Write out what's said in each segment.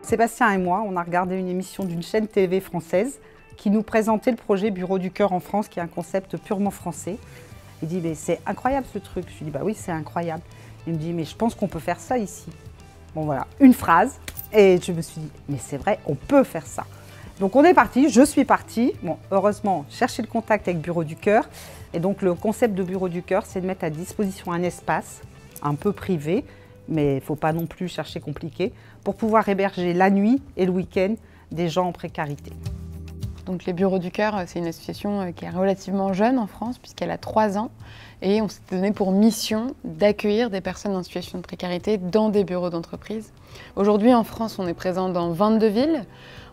Sébastien et moi, on a regardé une émission d'une chaîne TV française qui nous présentait le projet Bureau du Cœur en France, qui est un concept purement français. Il dit, mais c'est incroyable ce truc. Je lui dis, bah oui, c'est incroyable. Il me dit, mais je pense qu'on peut faire ça ici. Bon voilà, une phrase. Et je me suis dit, mais c'est vrai, on peut faire ça. Donc on est parti, je suis partie. Bon, heureusement, chercher le contact avec Bureau du Cœur. Et donc le concept de Bureau du Cœur, c'est de mettre à disposition un espace un peu privé, mais il ne faut pas non plus chercher compliqué, pour pouvoir héberger la nuit et le week-end des gens en précarité. Donc les Bureaux du Cœur, c'est une association qui est relativement jeune en France, puisqu'elle a 3 ans. Et on s'est donné pour mission d'accueillir des personnes en situation de précarité dans des bureaux d'entreprise. Aujourd'hui, en France, on est présent dans 22 villes.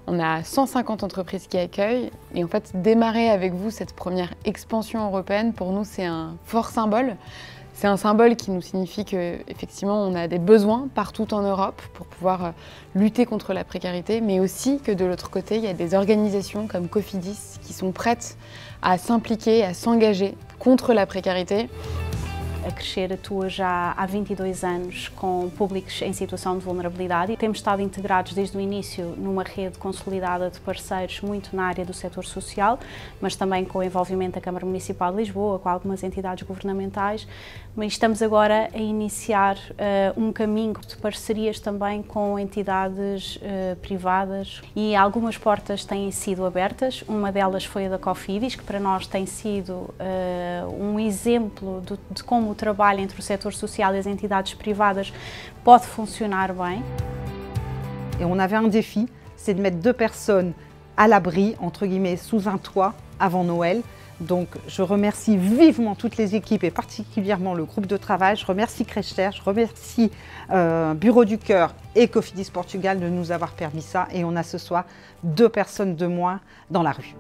On a 150 entreprises qui accueillent. Et en fait, démarrer avec vous cette première expansion européenne, pour nous, c'est un fort symbole. C'est un symbole qui nous signifie qu'effectivement, on a des besoins partout en Europe pour pouvoir lutter contre la précarité, mais aussi que de l'autre côté, il y a des organisations comme Cofidis qui sont prêtes à s'impliquer, à s'engager contre la précarité. A Crescer atua já há 22 anos com públicos em situação de vulnerabilidade e temos estado integrados desde o início numa rede consolidada de parceiros muito na área do setor social, mas também com o envolvimento da Câmara Municipal de Lisboa, com algumas entidades governamentais, mas estamos agora a iniciar um caminho de parcerias também com entidades privadas e algumas portas têm sido abertas. Uma delas foi a da Cofidis, que para nós tem sido um exemplo de como o trabalho entre o setor social et les entidades privées peut fonctionner bien. Et on avait un défi, c'est de mettre 2 personnes à l'abri, entre guillemets, sous un toit avant Noël. Donc je remercie vivement toutes les équipes et particulièrement le groupe de travail. Je remercie Crescer, je remercie Bureau du Cœur et Cofidis Portugal de nous avoir permis ça. Et on a ce soir 2 personnes de moins dans la rue.